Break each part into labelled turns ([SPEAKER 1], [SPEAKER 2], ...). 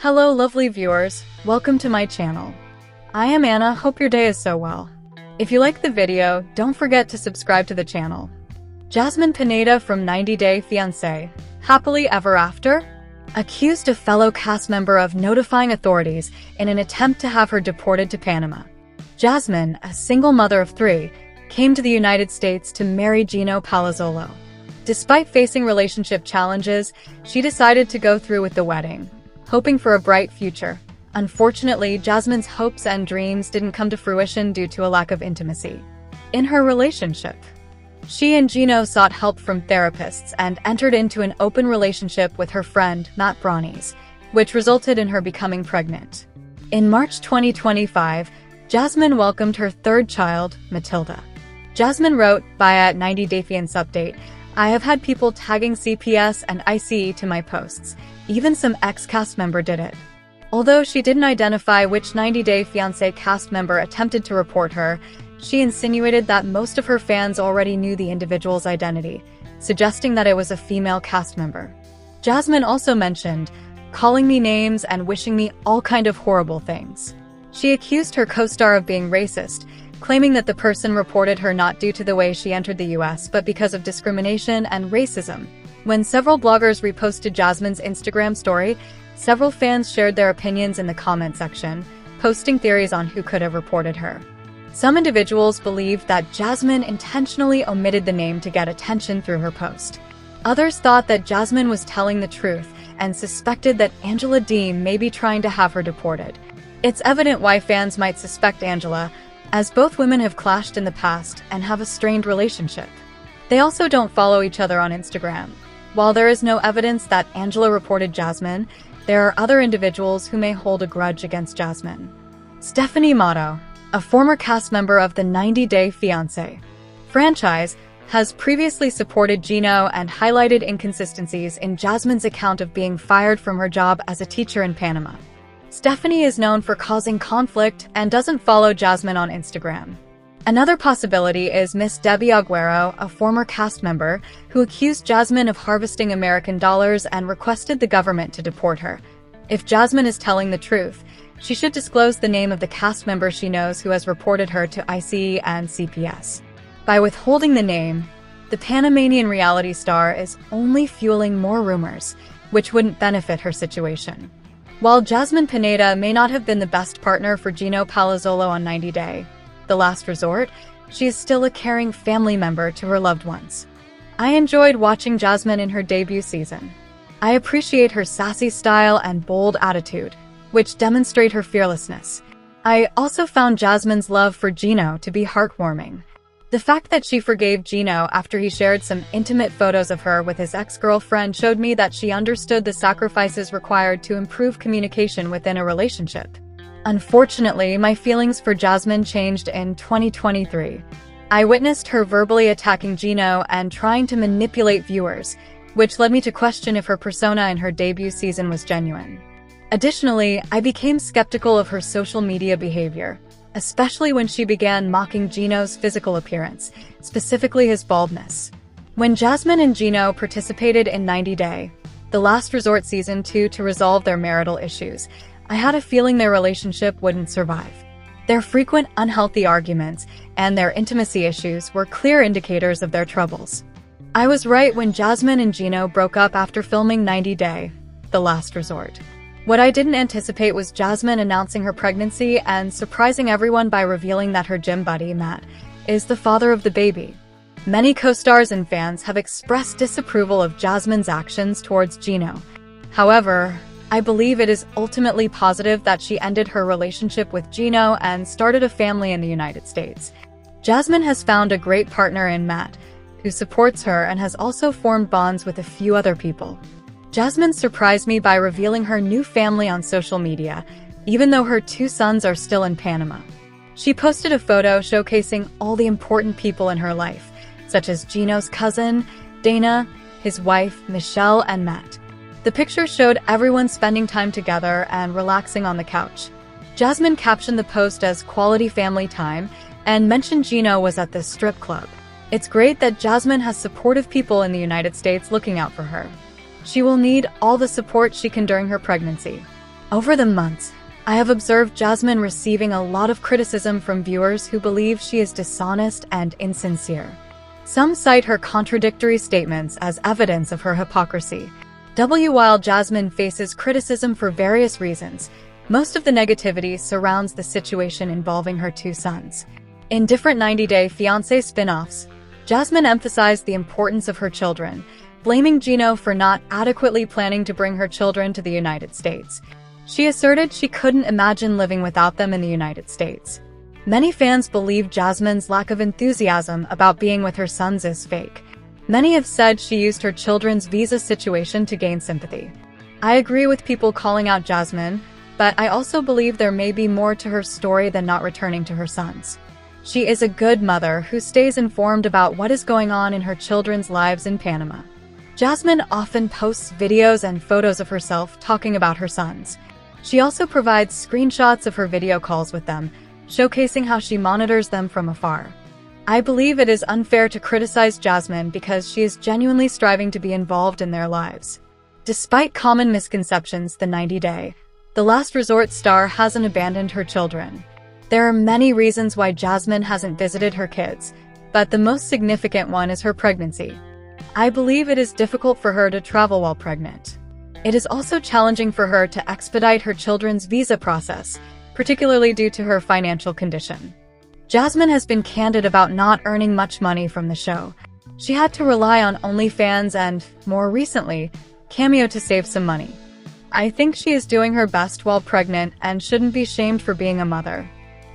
[SPEAKER 1] Hello lovely viewers, welcome to my channel. I am Anna, hope your day is so well. If you like the video, don't forget to subscribe to the channel. Jasmine Pineda from 90 Day Fiancé, Happily Ever After? Accused a fellow cast member of notifying authorities in an attempt to have her deported to Panama. Jasmine, a single mother of 3, came to the United States to marry Gino Palazzolo. Despite facing relationship challenges, she decided to go through with the wedding, hoping for a bright future. Unfortunately, Jasmine's hopes and dreams didn't come to fruition due to a lack of intimacy in her relationship. She and Gino sought help from therapists and entered into an open relationship with her friend, Matt Brownies, which resulted in her becoming pregnant. In March 2025, Jasmine welcomed her third child, Matilda. Jasmine wrote via 90 Day Fiancé update, "I have had people tagging CPS and ICE to my posts. Even some ex-cast member did it." Although she didn't identify which 90 Day Fiancé cast member attempted to report her, she insinuated that most of her fans already knew the individual's identity, suggesting that it was a female cast member. Jasmine also mentioned, "calling me names and wishing me all kind of horrible things." She accused her co-star of being racist, claiming that the person reported her not due to the way she entered the US but because of discrimination and racism. When several bloggers reposted Jasmine's Instagram story, several fans shared their opinions in the comment section, posting theories on who could have reported her. Some individuals believed that Jasmine intentionally omitted the name to get attention through her post. Others thought that Jasmine was telling the truth and suspected that Angela Deem may be trying to have her deported. It's evident why fans might suspect Angela, as both women have clashed in the past and have a strained relationship. They also don't follow each other on Instagram. While there is no evidence that Angela reported Jasmine, there are other individuals who may hold a grudge against Jasmine. Stephanie Matto, a former cast member of the 90 Day Fiancé franchise, has previously supported Gino and highlighted inconsistencies in Jasmine's account of being fired from her job as a teacher in Panama. Stephanie is known for causing conflict and doesn't follow Jasmine on Instagram. Another possibility is Miss Debbie Aguero, a former cast member, who accused Jasmine of harvesting American dollars and requested the government to deport her. If Jasmine is telling the truth, she should disclose the name of the cast member she knows who has reported her to ICE and CPS. By withholding the name, the Panamanian reality star is only fueling more rumors, which wouldn't benefit her situation. While Jasmine Pineda may not have been the best partner for Gino Palazzolo on 90 Day, The Last Resort, she is still a caring family member to her loved ones. I enjoyed watching Jasmine in her debut season. I appreciate her sassy style and bold attitude, which demonstrate her fearlessness. I also found Jasmine's love for Gino to be heartwarming. The fact that she forgave Gino after he shared some intimate photos of her with his ex-girlfriend showed me that she understood the sacrifices required to improve communication within a relationship. Unfortunately, my feelings for Jasmine changed in 2023. I witnessed her verbally attacking Gino and trying to manipulate viewers, which led me to question if her persona in her debut season was genuine. Additionally, I became skeptical of her social media behavior, especially when she began mocking Gino's physical appearance, specifically his baldness. When Jasmine and Gino participated in 90 Day, The Last Resort Season 2 to resolve their marital issues, I had a feeling their relationship wouldn't survive. Their frequent unhealthy arguments and their intimacy issues were clear indicators of their troubles. I was right when Jasmine and Gino broke up after filming 90 Day, The Last Resort. What I didn't anticipate was Jasmine announcing her pregnancy and surprising everyone by revealing that her gym buddy, Matt, is the father of the baby. Many co-stars and fans have expressed disapproval of Jasmine's actions towards Gino. However, I believe it is ultimately positive that she ended her relationship with Gino and started a family in the United States. Jasmine has found a great partner in Matt, who supports her and has also formed bonds with a few other people. Jasmine surprised me by revealing her new family on social media, even though her 2 sons are still in Panama. She posted a photo showcasing all the important people in her life, such as Gino's cousin, Dana, his wife, Michelle, and Matt. The picture showed everyone spending time together and relaxing on the couch. Jasmine captioned the post as "quality family time" and mentioned Gino was at the strip club. It's great that Jasmine has supportive people in the United States looking out for her. She will need all the support she can during her pregnancy. Over the months, I have observed Jasmine receiving a lot of criticism from viewers who believe she is dishonest and insincere. Some cite her contradictory statements as evidence of her hypocrisy. While Jasmine faces criticism for various reasons, most of the negativity surrounds the situation involving her two sons. In different 90 Day Fiancé spin-offs, Jasmine emphasized the importance of her children, blaming Gino for not adequately planning to bring her children to the United States. She asserted she couldn't imagine living without them in the United States. Many fans believe Jasmine's lack of enthusiasm about being with her sons is fake. Many have said she used her children's visa situation to gain sympathy. I agree with people calling out Jasmine, but I also believe there may be more to her story than not returning to her sons. She is a good mother who stays informed about what is going on in her children's lives in Panama. Jasmine often posts videos and photos of herself talking about her sons. She also provides screenshots of her video calls with them, showcasing how she monitors them from afar. I believe it is unfair to criticize Jasmine because she is genuinely striving to be involved in their lives. Despite common misconceptions, the 90 Day, the Last Resort star hasn't abandoned her children. There are many reasons why Jasmine hasn't visited her kids, but the most significant one is her pregnancy. I believe it is difficult for her to travel while pregnant. It is also challenging for her to expedite her children's visa process, particularly due to her financial condition. Jasmine has been candid about not earning much money from the show. She had to rely on OnlyFans and, more recently, Cameo to save some money. I think she is doing her best while pregnant and shouldn't be shamed for being a mother.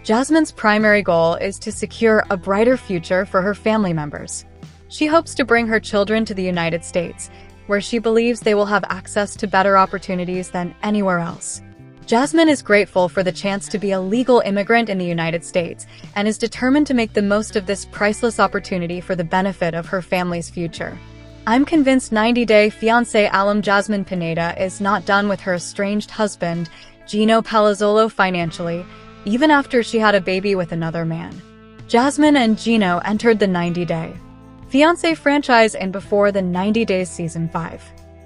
[SPEAKER 1] Jasmine's primary goal is to secure a brighter future for her family members. She hopes to bring her children to the United States, where she believes they will have access to better opportunities than anywhere else. Jasmine is grateful for the chance to be a legal immigrant in the United States and is determined to make the most of this priceless opportunity for the benefit of her family's future. I'm convinced 90 Day Fiancé alum Jasmine Pineda is not done with her estranged husband, Gino Palazzolo, financially, even after she had a baby with another man. Jasmine and Gino entered the 90 Day Fiancé franchise in before the 90 Days Season 5.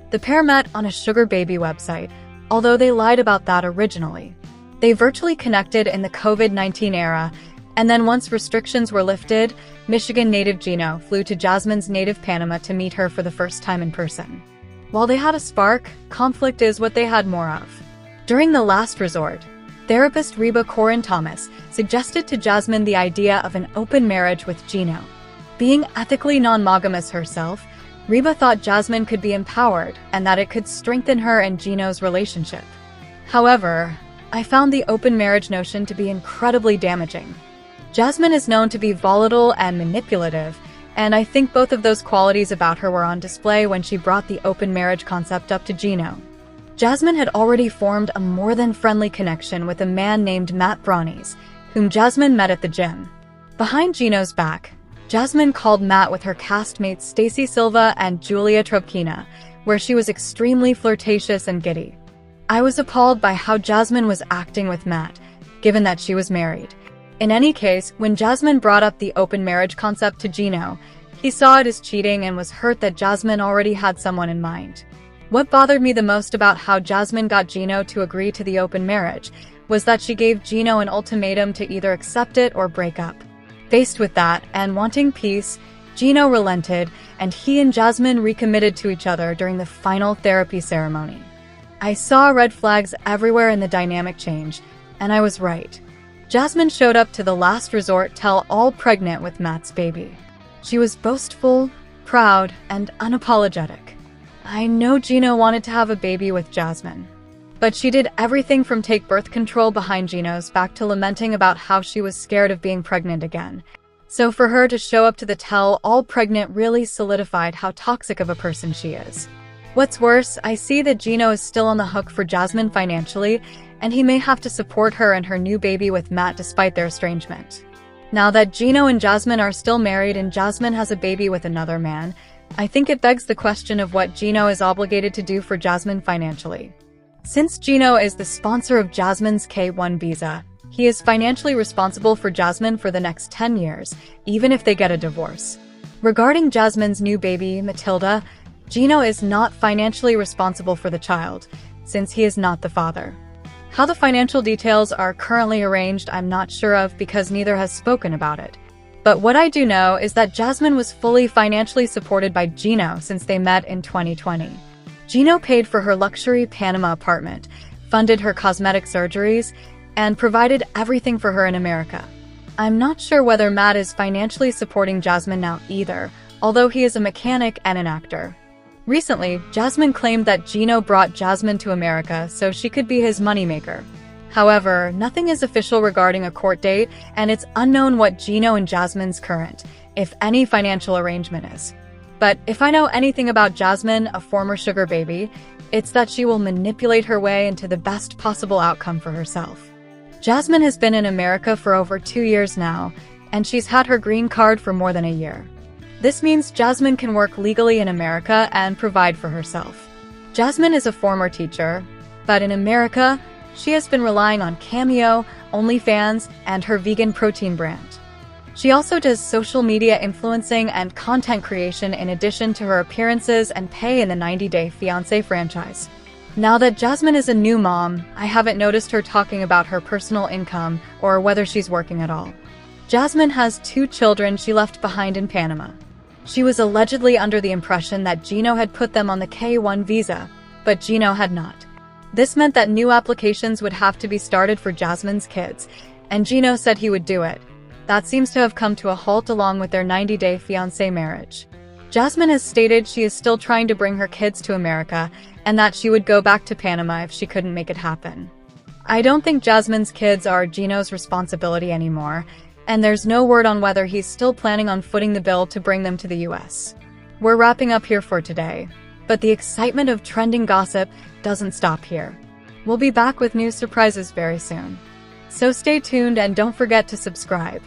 [SPEAKER 1] The pair met on a sugar baby website, although they lied about that originally. They virtually connected in the COVID-19 era, and then once restrictions were lifted, Michigan native Gino flew to Jasmine's native Panama to meet her for the first time in person. While they had a spark, conflict is what they had more of. During the Last Resort, therapist Reba Corin Thomas suggested to Jasmine the idea of an open marriage with Gino. Being ethically non-monogamous herself, Reba thought Jasmine could be empowered and that it could strengthen her and Gino's relationship. However, I found the open marriage notion to be incredibly damaging. Jasmine is known to be volatile and manipulative, and I think both of those qualities about her were on display when she brought the open marriage concept up to Gino. Jasmine had already formed a more than friendly connection with a man named Matt Brownies, whom Jasmine met at the gym. Behind Gino's back, Jasmine called Matt with her castmates Stacy Silva and Julia Trubkina, where she was extremely flirtatious and giddy. I was appalled by how Jasmine was acting with Matt, given that she was married. In any case, when Jasmine brought up the open marriage concept to Gino, he saw it as cheating and was hurt that Jasmine already had someone in mind. What bothered me the most about how Jasmine got Gino to agree to the open marriage was that she gave Gino an ultimatum to either accept it or break up. Faced with that, and wanting peace, Gino relented, and he and Jasmine recommitted to each other during the final therapy ceremony. I saw red flags everywhere in the dynamic change, and I was right. Jasmine showed up to the Last Resort tell-all pregnant with Matt's baby. She was boastful, proud, and unapologetic. I know Gino wanted to have a baby with Jasmine, but she did everything from take birth control behind Gino's back to lamenting about how she was scared of being pregnant again. So for her to show up to the tell-all pregnant really solidified how toxic of a person she is. What's worse, I see that Gino is still on the hook for Jasmine financially, and he may have to support her and her new baby with Matt despite their estrangement. Now that Gino and Jasmine are still married and Jasmine has a baby with another man, I think it begs the question of what Gino is obligated to do for Jasmine financially. Since Gino is the sponsor of Jasmine's K-1 visa, he is financially responsible for Jasmine for the next 10 years, even if they get a divorce. Regarding Jasmine's new baby, Matilda, Gino is not financially responsible for the child, since he is not the father. How the financial details are currently arranged, I'm not sure of because neither has spoken about it. But what I do know is that Jasmine was fully financially supported by Gino since they met in 2020. Gino paid for her luxury Panama apartment, funded her cosmetic surgeries, and provided everything for her in America. I'm not sure whether Matt is financially supporting Jasmine now either, although he is a mechanic and an actor. Recently, Jasmine claimed that Gino brought Jasmine to America so she could be his moneymaker. However, nothing is official regarding a court date, and it's unknown what Gino and Jasmine's current, if any, financial arrangement is. But if I know anything about Jasmine, a former sugar baby, it's that she will manipulate her way into the best possible outcome for herself. Jasmine has been in America for over 2 years now, and she's had her green card for more than a year. This means Jasmine can work legally in America and provide for herself. Jasmine is a former teacher, but in America, she has been relying on Cameo, OnlyFans, and her vegan protein brand. She also does social media influencing and content creation in addition to her appearances and pay in the 90 Day Fiancé franchise. Now that Jasmine is a new mom, I haven't noticed her talking about her personal income or whether she's working at all. Jasmine has 2 children she left behind in Panama. She was allegedly under the impression that Gino had put them on the K-1 visa, but Gino had not. This meant that new applications would have to be started for Jasmine's kids, and Gino said he would do it. That seems to have come to a halt along with their 90 Day Fiancé marriage. Jasmine has stated she is still trying to bring her kids to America and that she would go back to Panama if she couldn't make it happen. I don't think Jasmine's kids are Gino's responsibility anymore, and there's no word on whether he's still planning on footing the bill to bring them to the US. We're wrapping up here for today, but the excitement of trending gossip doesn't stop here. We'll be back with new surprises very soon. So stay tuned and don't forget to subscribe.